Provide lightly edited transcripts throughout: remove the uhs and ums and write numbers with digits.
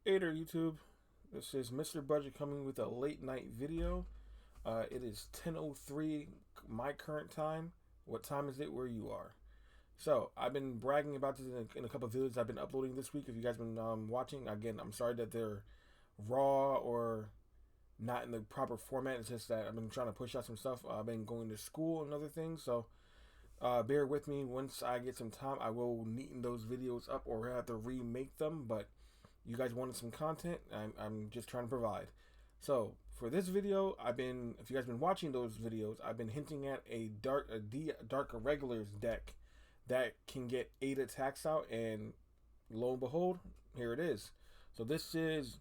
Hey there, YouTube. This is Mr. Budget coming with a late night video. It is 10:03 my current time. What time is it where you are? So, I've been bragging about this in a couple of videos I've been uploading this week. If you guys been watching, again, I'm sorry that they're raw or not in the proper format. It's just that I've been trying to push out some stuff. I've been going to school and other things, so bear with me. Once I get some time, I will neaten those videos up or have to remake them, but you guys wanted some content. I'm just trying to provide. So for this video, if you guys been watching those videos, I've been hinting at a dark Irregulars deck that can get 8 attacks out, and lo and behold, here it is. So this is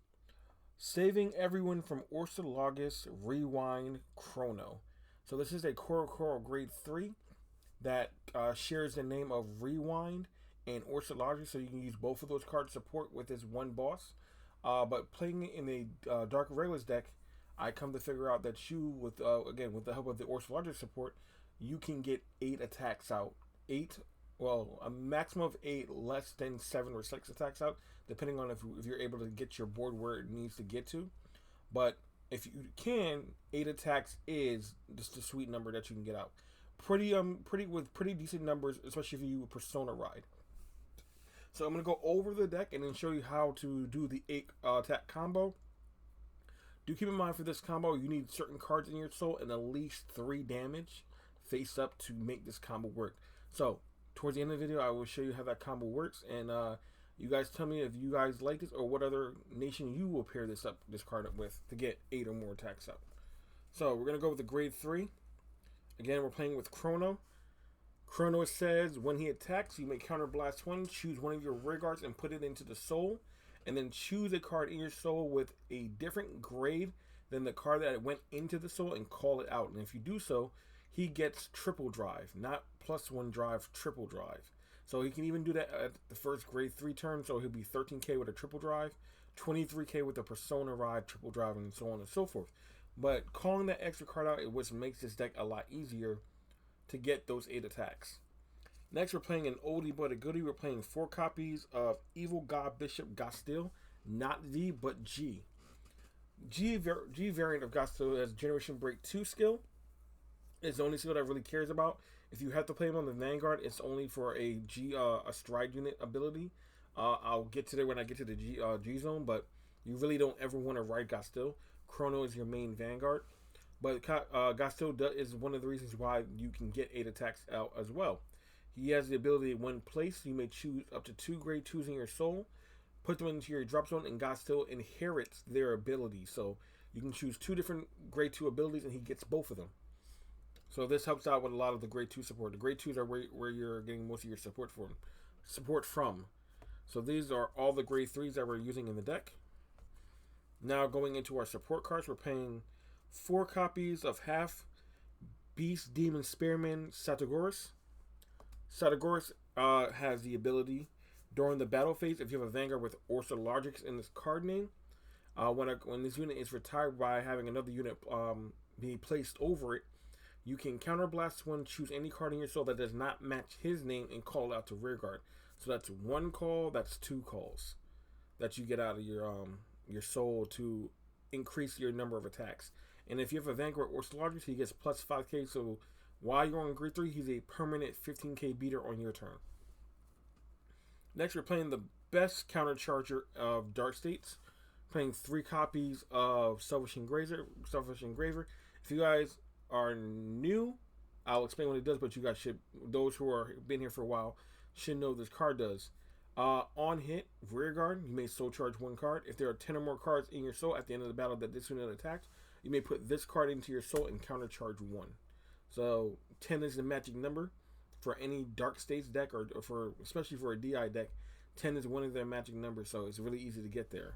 Saving Everyone from Orthologous Rewind Chrono. So this is a Coral Grade 3 that shares the name of Rewind and Orthologous, so you can use both of those cards support with this one boss. But playing it in a Dark Irregulars deck, I come to figure out that you, with again with the help of the Orthologous support, you can get 8 attacks out. A maximum of 8, less than 7 or 6 attacks out, depending on if you're able to get your board where it needs to get to. But if you can, 8 attacks is just a sweet number that you can get out. Pretty decent numbers, especially if you Persona ride. So I'm going to go over the deck and then show you how to do the 8 attack combo. Do keep in mind for this combo, you need certain cards in your soul and at least 3 damage face up to make this combo work. So towards the end of the video, I will show you how that combo works, and you guys tell me if you guys like this or what other nation you will pair this card up with to get 8 or more attacks up. So we're going to go with the grade 3. Again, we're playing with Chrono. Chrono says when he attacks, you may counterblast 1, choose one of your rear guards and put it into the soul, and then choose a card in your soul with a different grade than the card that went into the soul and call it out. And if you do so, he gets triple drive, not +1 drive, triple drive. So he can even do that at the first grade 3 turn, so he'll be 13k with a triple drive, 23k with a Persona ride, triple drive, and so on and so forth. But calling that extra card out, which makes this deck a lot easier to get those 8 attacks. Next, we're playing an oldie but a goodie. We're playing 4 copies of Evil God Bishop Gastil, not V but G. G variant of Gastil has Generation Break 2 skill. It's the only skill that really cares about. If you have to play him on the Vanguard, it's only for a stride unit ability. I'll get to there when I get to the G zone, but you really don't ever want to ride Gastil. Chrono is your main Vanguard. But Gastil is one of the reasons why you can get 8 attacks out as well. He has the ability, when placed, you may choose up to 2 grade 2s in your soul, put them into your drop zone, and Gastil inherits their ability. So you can choose 2 different grade 2 abilities, and he gets both of them. So this helps out with a lot of the grade 2 support. The grade 2s are where you're getting most of your support from. So these are all the grade 3s that we're using in the deck. Now going into our support cards, we're playing 4 copies of half Beast Demon Spearman Satagoras. Satagoras has the ability during the battle phase, if you have a Vanguard with Orthologix in this card name, when this unit is retired by having another unit be placed over it, you can counterblast 1, choose any card in your soul that does not match his name, and call it out to rearguard. So that's 1 call, that's 2 calls that you get out of your soul to increase your number of attacks. And if you have a Vanguard Orthologix, he gets plus 5k, so while you're on grade 3, he's a permanent 15k beater on your turn. Next, we're playing the best countercharger of Dark States. Playing 3 copies of Selfish Engraver. If you guys are new, I'll explain what it does, but you guys those who are been here for a while, should know what this card does. On hit, rear guard, you may soul charge 1 card. If there are 10 or more cards in your soul at the end of the battle that this unit attacks, you may put this card into your soul and counter charge 1. So 10 is the magic number for any Dark States deck, or especially for a DI deck. 10 is one of their magic numbers, so it's really easy to get there.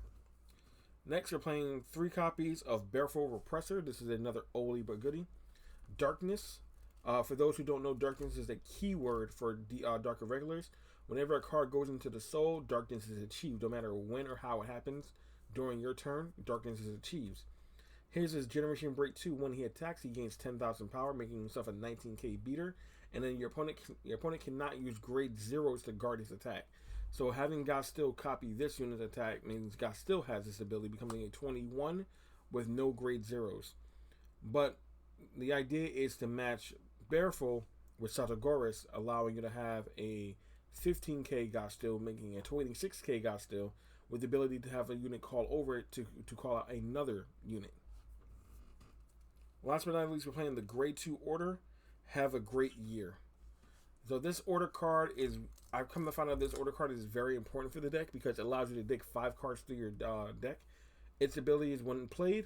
Next, we're playing 3 copies of Bareful Repressor. This is another oldie but goodie. Darkness. For those who don't know, darkness is a keyword for Dark Irregulars. Whenever a card goes into the soul, darkness is achieved. No matter when or how it happens during your turn, darkness is achieved. Here's his Generation Break 2. When he attacks, he gains 10,000 power, making himself a 19k beater. And then your opponent cannot use grade 0s to guard his attack. So having Gostil copy this unit's attack means Gostil has this ability, becoming a 21 with no grade zeros. But the idea is to match Bareful with Satagoris, allowing you to have a 15k Gostil, making a 26k Gostil, with the ability to have a unit call over it to call out another unit. Last but not least, we're playing the Grade 2 Order. Have a great year. So this order card is, I've come to find out this order card is very important for the deck because it allows you to dig 5 cards through your deck. Its ability is when played,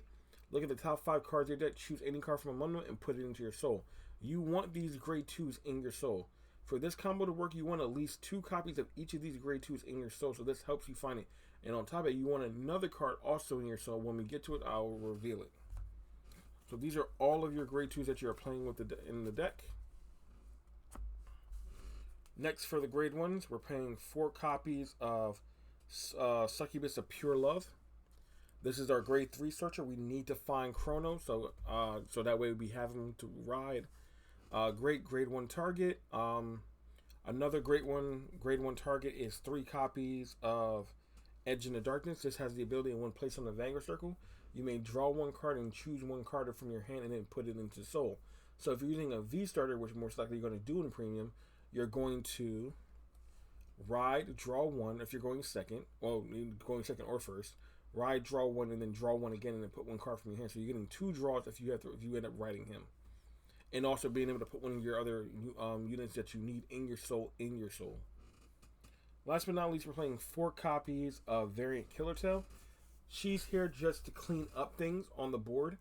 look at the top 5 cards of your deck, choose any card from among them, and put it into your soul. You want these grade 2s in your soul. For this combo to work, you want at least 2 copies of each of these grade 2s in your soul, so this helps you find it. And on top of it, you want another card also in your soul. When we get to it, I'll reveal it. So these are all of your grade 2s that you're playing with in the deck. Next, for the grade 1s, we're playing 4 copies of Succubus of Pure Love. This is our grade 3 searcher. We need to find Chrono, so that way we have him to ride. Grade 1 target. Another grade 1 target is 3 copies of Edge in the Darkness. This has the ability in one place on the Vanguard Circle. You may draw 1 card and choose 1 card from your hand and then put it into Soul. So if you're using a V starter, which most likely you're going to do in Premium, you're going to ride, draw 1 if you're going second. Well, going second or first. Ride, draw 1, and then draw 1 again, and then put 1 card from your hand. So you're getting 2 draws if you end up riding him, and also being able to put one of your other units that you need in your soul in your soul. Last but not least, we're playing 4 copies of Variant Killer Tail. She's here just to clean up things on the board.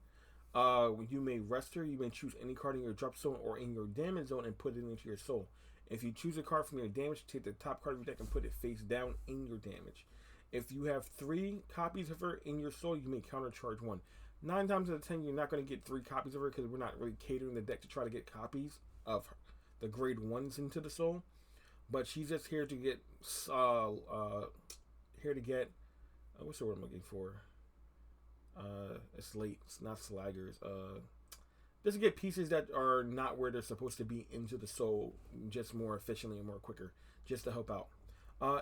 You may rest her. You may choose any card in your drop zone or in your damage zone and put it into your soul. If you choose a card from your damage, take the top card of your deck and put it face down in your damage. If you have 3 copies of her in your soul, you may countercharge 1. 9 times out of 10, you're not going to get 3 copies of her because we're not really catering the deck to try to get copies of the grade 1s into the soul. But she's just here to get, what's the word I'm looking for? It's late. It's not slaggers. Just to get pieces that are not where they're supposed to be into the soul, just more efficiently and more quicker, just to help out.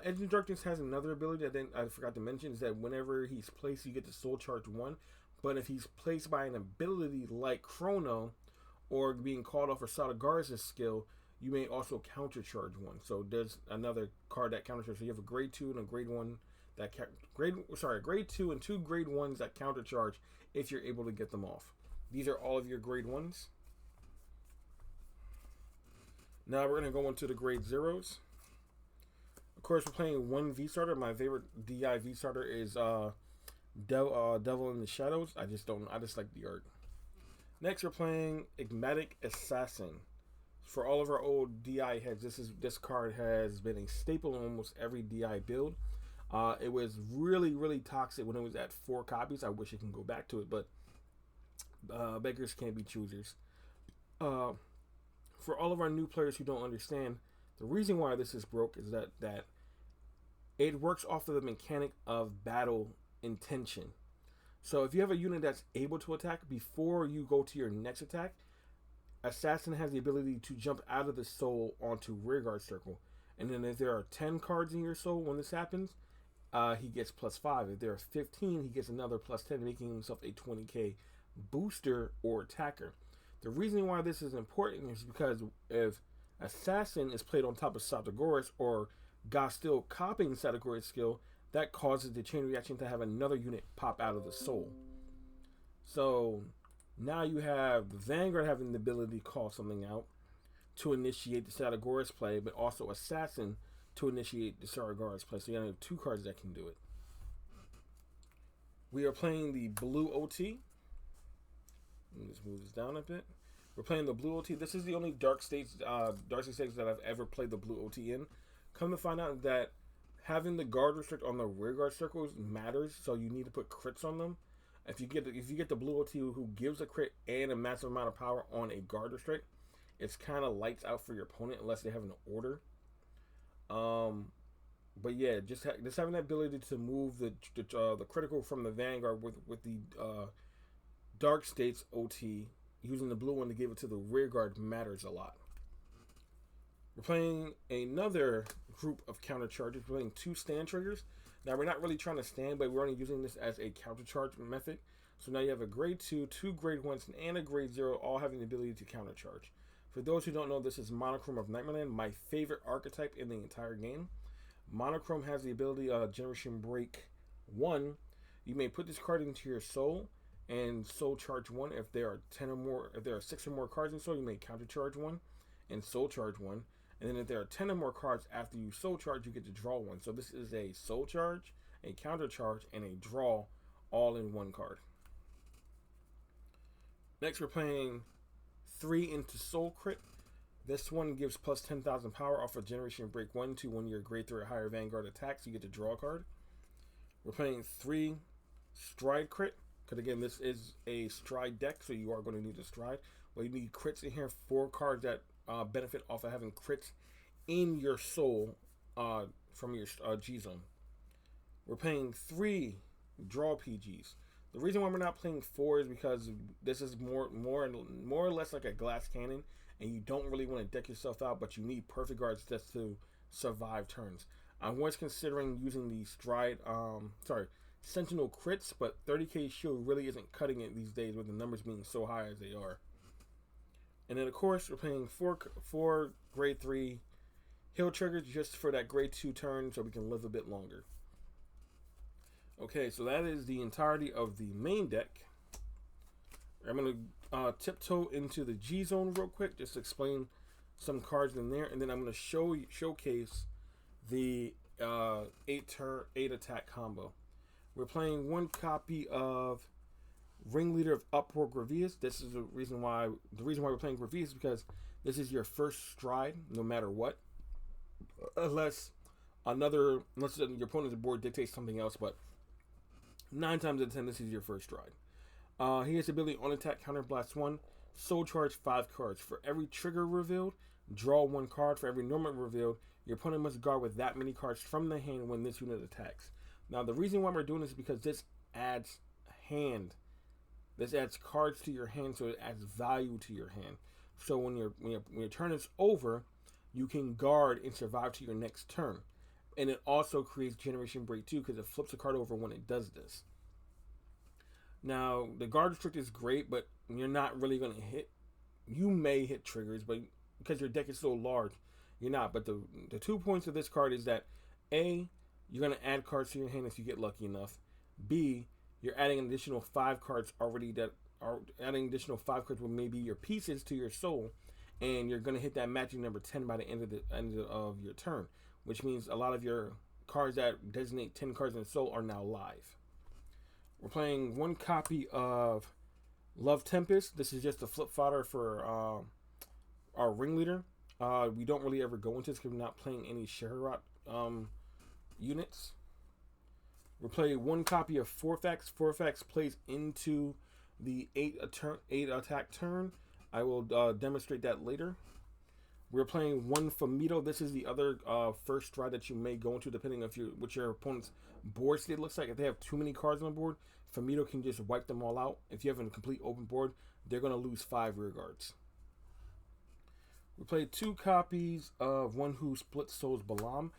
Edge of Darkness has another ability that I forgot to mention, is that whenever he's placed, you get to soul charge 1. But if he's placed by an ability like Chrono, or being called off for Sadagar's skill, you may also countercharge 1. So there's another card that countercharges. So you have a grade 2 and a grade 1 that grade 2 and 2 grade 1s that countercharge if you're able to get them off. These are all of your grade 1s. Now we're going to go into the grade 0s. Of course, we're playing 1 V starter. My favorite DI V starter is Devil in the Shadows. I just like the art. Next, we're playing Enigmatic Assassin. For all of our old DI heads, this card has been a staple in almost every DI build. It was really, really toxic when it was at 4 copies. I wish it can go back to it, but beggars can't be choosers. For all of our new players who don't understand, the reason why this is broke is that it works off of the mechanic of battle intention. So if you have a unit that's able to attack before you go to your next attack, Assassin has the ability to jump out of the soul onto Rearguard Circle. And then if there are 10 cards in your soul when this happens, he gets +5. If there are 15, he gets another +10, making himself a 20k booster or attacker. The reason why this is important is because if Assassin is played on top of Satagoris or Gostil copying Satagoris' skill, that causes the chain reaction to have another unit pop out of the soul. So now you have Vanguard having the ability to call something out to initiate the Satagoris play, but also Assassin to initiate the Satagoris play. So you have 2 cards that can do it. We are playing the blue OT. Let me just move this down a bit. We're playing the blue OT. This is the only Dark States that I've ever played the blue OT in. Come to find out that having the guard restrict on the rear guard circles matters, so you need to put crits on them. If you get the blue OT who gives a crit and a massive amount of power on a guard restrict, it's kind of lights out for your opponent unless they have an order. But yeah, just having that ability to move the critical from the Vanguard with the Dark States OT, using the blue one to give it to the rear guard matters a lot. We're playing another group of counter charges. We're playing 2 stand triggers. Now, we're not really trying to stand, but we're only using this as a counter charge method. So now you have a grade 2, 2 grade 1s, and a grade 0, all having the ability to counter charge. For those who don't know, this is Monochrome of Nightmareland, my favorite archetype in the entire game. Monochrome has the ability of Generation Break 1. You may put this card into your soul and soul charge 1. If there are 10 or more, if there are 6 or more cards in soul, you may counter charge 1 and soul charge 1. And then if there are 10 or more cards after you soul charge, you get to draw 1. So this is a soul charge, a counter charge, and a draw all in one card. Next, we're playing 3 into Soul Crit. This one gives plus 10,000 power off of Generation Break 1 to when your grade 3 or higher Vanguard attacks, you get to draw a card. We're playing 3 Stride Crit, because again, this is a Stride deck, so you are going to need a Stride. Well, you need crits in here, 4 cards that benefit off of having crits in your soul from your G-Zone. We're playing 3 Draw PGs. The reason why we're not playing 4 is because this is more or less like a glass cannon, and you don't really want to deck yourself out, but you need perfect guards just to survive turns. I was considering using the Sentinel crits, but 30k shield really isn't cutting it these days with the numbers being so high as they are. And then of course we're playing 4 grade 3 heal triggers just for that grade 2 turn so we can live a bit longer. Okay, so that is the entirety of the main deck. I'm going to tiptoe into the G zone real quick, just to explain some cards in there, and then I'm going to showcase the 8 attack combo. We're playing 1 copy of Ringleader of Uproar Gravius. This is the reason why we're playing Gravius is because this is your first stride, no matter what, unless your opponent's board dictates something else. But 9 times out of 10, this is your first stride. He has the ability on attack, counter blast 1, soul charge 5 cards. For every trigger revealed, draw 1 card. For every normal revealed, your opponent must guard with that many cards from the hand when this unit attacks. Now, the reason why we're doing this is because this adds cards to your hand, so it adds value to your hand. So when your turn is over, you can guard and survive to your next turn. And it also creates Generation Break 2 because it flips a card over when it does this. Now, the guard restrict is great, but you're not really going to hit. You may hit triggers, but because your deck is so large, you're not. But the 2 points of this card is that A, you're going to add cards to your hand if you get lucky enough. B, you're adding an additional 5 cards with maybe your pieces to your soul, and you're going to hit that magic number 10 by the end of your turn, which means a lot of your cards that designate 10 cards in soul are now live. We're playing 1 copy of Love Tempest. This is just a flip fodder for our Ringleader. We don't really ever go into this because we're not playing any Sheharat units. We're playing 1 copy of Forfax. Forfax plays into the 8 attack turn. I will demonstrate that later. We're playing 1 Famito. This is the other first stride that you may go into depending on what your opponent's board state looks like. If they have too many cards on the board, Famito can just wipe them all out. If you have a complete open board, they're going to lose 5 rear guards. We played 2 copies of One Who Splits Souls Balam.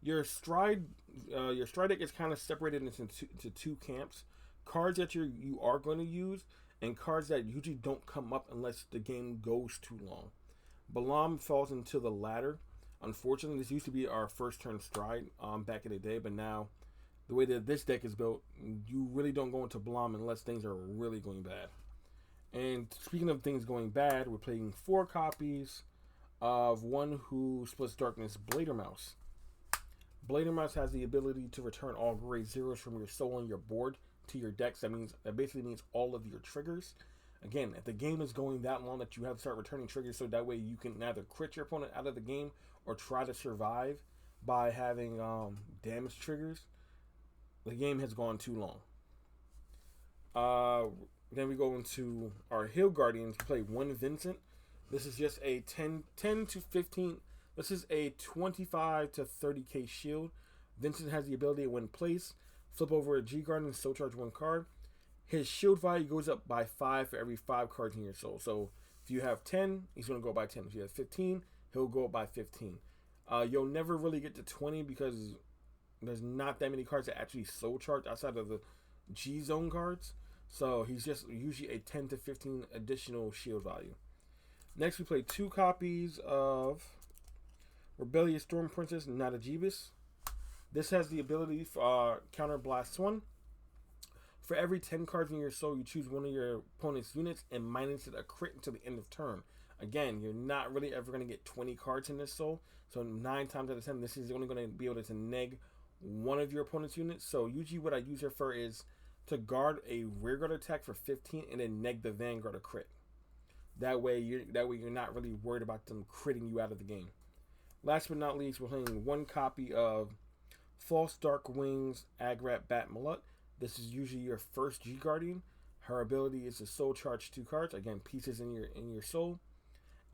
Your stride deck is kind of separated into 2 camps. Cards that you are going to use, and cards that usually don't come up unless the game goes too long. Balam falls into the latter. Unfortunately, this used to be our first turn stride back in the day, but now, the way that this deck is built, you really don't go into Balam unless things are really going bad. And speaking of things going bad, we're playing 4 copies of One Who Splits Darkness, Bladermouse. Bladermouse has the ability to return all grade 0s from your soul on your board to your decks. That basically means all of your triggers. Again, if the game is going that long that you have to start returning triggers, so that way you can either crit your opponent out of the game or try to survive by having damage triggers, the game has gone too long. Then we go into our Hill Guardians. We play 1 Vincent. This is just a 10 to 15. This is a 25 to 30k shield. Vincent has the ability to when placed, flip over a G Guardian and soul charge 1 card. His shield value goes up by 5 for every 5 cards in your soul. So If you have 10, he's going to go by 10. If you have 15, he'll go by 15. You'll never really get to 20 because there's not that many cards that actually soul charge outside of the G zone cards. So he's just usually a 10 to 15 additional shield value. Next, we play 2 copies of Rebellious Storm Princess Natajibis. This has the ability for Counter Blast 1. For every 10 cards in your soul, you choose one of your opponent's units and minus it a crit until the end of turn. Again, you're not really ever going to get 20 cards in this soul. So 9 times out of 10, this is only going to be able to neg one of your opponent's units. So usually what I use her for is to guard a rearguard attack for 15 and then neg the Vanguard a crit. That way you're not really worried about them critting you out of the game. Last but not least, we're playing 1 copy of False Dark Wings Agrat Bat Mulut. This is usually your first G Guardian. Her ability is to soul charge 2 cards. Again, pieces in your soul.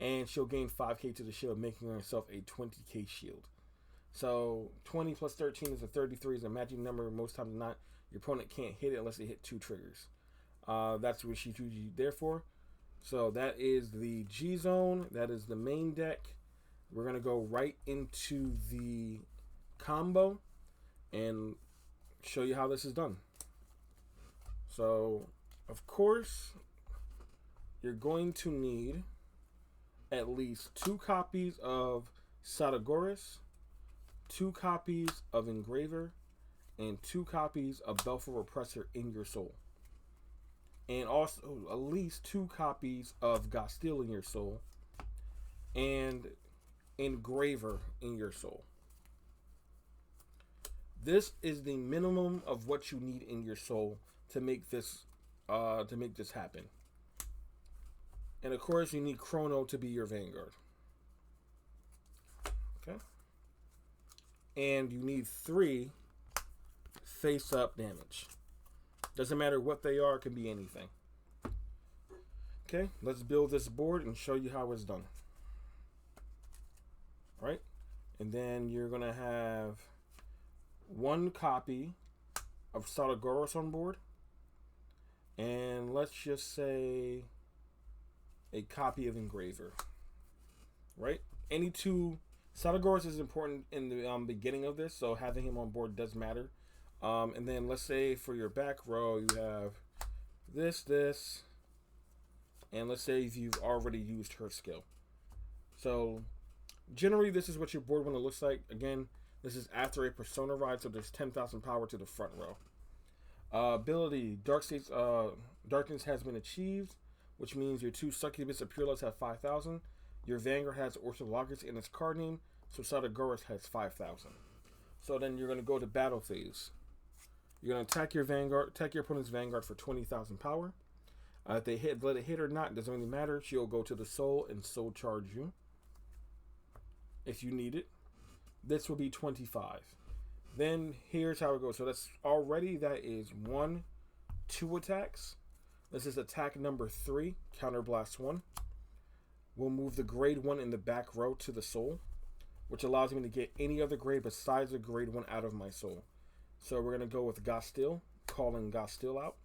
And she'll gain 5k to the shield, making herself a 20k shield. So 20 plus 13 is a 33, is a magic number. Most times not, your opponent can't hit it unless they hit 2 triggers. That's what she's usually there for. So that is the G zone. That is the main deck. We're going to go right into the combo and show you how this is done. So, of course, you're going to need at least 2 copies of Sadagoras, 2 copies of Engraver, and 2 copies of Baleful Repressor in your soul. And also at least 2 copies of Gastille in your soul and Engraver in your soul. This is the minimum of what you need in your soul to make this happen. And of course, you need Chrono to be your Vanguard. Okay. And you need 3 face-up damage. Doesn't matter what they are, it can be anything. Okay, let's build this board and show you how it's done. All right, and then you're gonna have 1 copy of Sadagoras on board, and let's just say a copy of Engraver. Right? Any 2. Sadagoras is important in the beginning of this, so having him on board does matter. And then let's say for your back row you have this, and let's say you've already used her skill. So generally this is what your board want to look like. Again, this is after a persona ride, so there's 10,000 power to the front row. Ability, Darkness has been achieved, which means your 2 Succubus of Pure Lust have 5,000. Your Vanguard has Orthologus in its card name, so Sadagoras has 5,000. So then you're going to go to battle phase. You're going to attack your opponent's Vanguard for 20,000 power. If they let it hit or not, doesn't really matter. She'll go to the soul and soul charge you if you need it. This will be 25. Then here's how it goes. So that is 1, 2 attacks. This is attack number 3, Counter Blast 1. We'll move the grade 1 in the back row to the soul, which allows me to get any other grade besides a grade 1 out of my soul. So we're going to go with Gastille, calling Gastille out.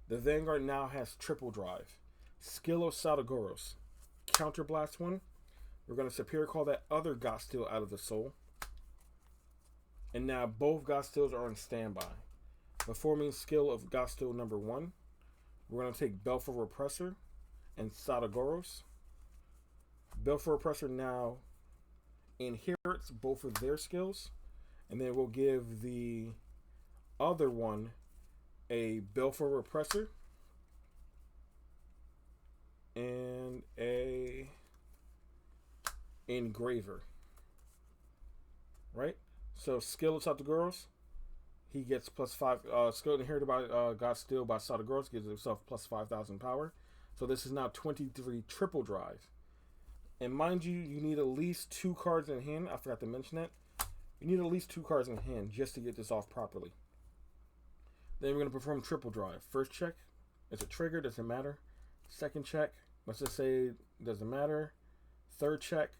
The Vanguard now has triple drive. Skill of Sadagoras, Counter Blast 1. We're going to Superior Call that other Gastille out of the soul. And now both Gastilles are on standby. Performing skill of Gastille number 1. We're going to take Baleful Repressor and Sadagoras. Baleful Repressor now inherits both of their skills, and then we'll give the other one a Baleful Repressor and a Engraver. Right? So skill of Sadagoras, he gets +5. Skill inherited by Gastille by Sadagoras gives himself +5,000 power. So this is now 23 triple drive. And mind you, you need at least 2 cards in hand. I forgot to mention that. You need at least 2 cards in hand just to get this off properly. Then we're going to perform triple drive. First check, it's a trigger, doesn't matter. Second check, let's just say doesn't matter. Third check,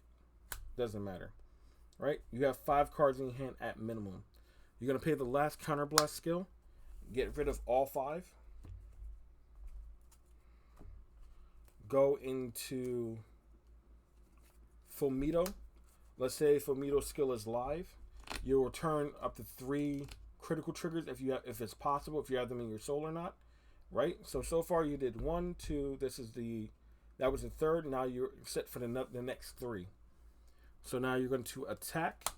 doesn't matter. Right? You have 5 cards in your hand at minimum. You're going to pay the last counterblast skill. Get rid of all 5. go into Fomito. Let's say Fomito's skill is live. You'll return up to 3 critical triggers if it's possible, if you have them in your soul or not. Right? So far you did 1, 2. That was the third. Now you're set for the next 3. So now you're going to attack.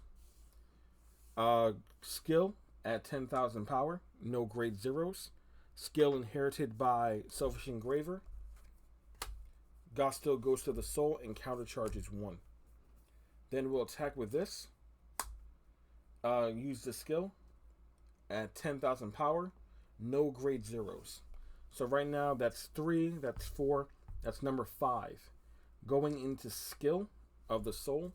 Skill at 10,000 power. No grade zeros. Skill inherited by Selfish Engraver. Ghostil goes to the soul and countercharges 1. Then we'll attack with this. Use the skill at 10,000 power. No grade zeros. So right now that's 3, that's 4, that's number 5. Going into skill of the soul.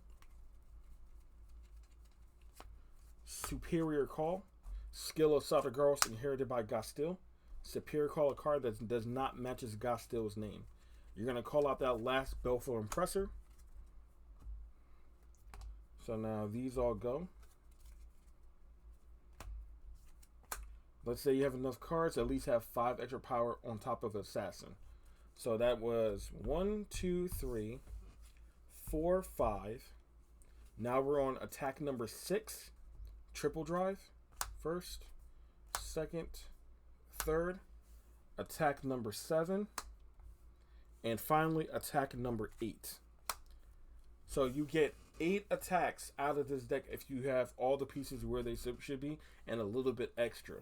Superior Call. Skill of Satagaros inherited by Ghostil. Superior Call, a card that does not match Ghostil's name. You're going to call out that last Baleful Impressor. So now these all go. Let's say you have enough cards, at least have 5 extra power on top of Assassin. So that was 1, 2, 3, 4, 5. Now we're on attack number 6. Triple drive. First, second, third. Attack number 7. And finally, attack number 8. So you get 8 attacks out of this deck if you have all the pieces where they should be and a little bit extra.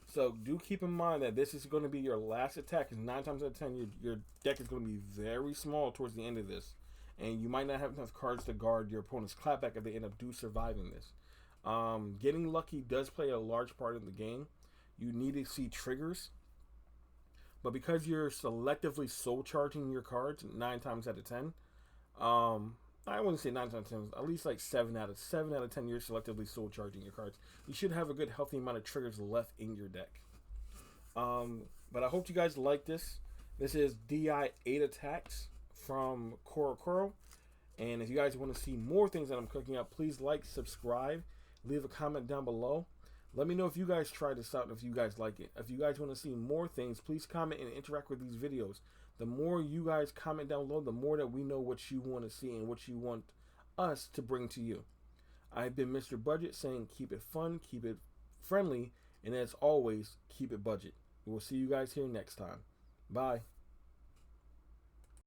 So do keep in mind that this is going to be your last attack. Because 9 times out of 10, your deck is going to be very small towards the end of this. And you might not have enough cards to guard your opponent's clapback if they end up surviving this. Getting lucky does play a large part in the game. You need to see triggers. But because you're selectively soul charging your cards 9 times out of 10, I wouldn't say 9 times out of 10, at least like 7 out of 10 you're selectively soul charging your cards. You should have a good healthy amount of triggers left in your deck. But I hope you guys like this. This is DI 8 attacks from Chrono. And if you guys want to see more things that I'm cooking up, please like, subscribe, leave a comment down below. Let me know if you guys try this out and if you guys like it. If you guys want to see more things, please comment and interact with these videos. The more you guys comment down below, the more that we know what you want to see and what you want us to bring to you. I've been Mr. Budget saying keep it fun, keep it friendly, and as always, keep it budget. We'll see you guys here next time. Bye.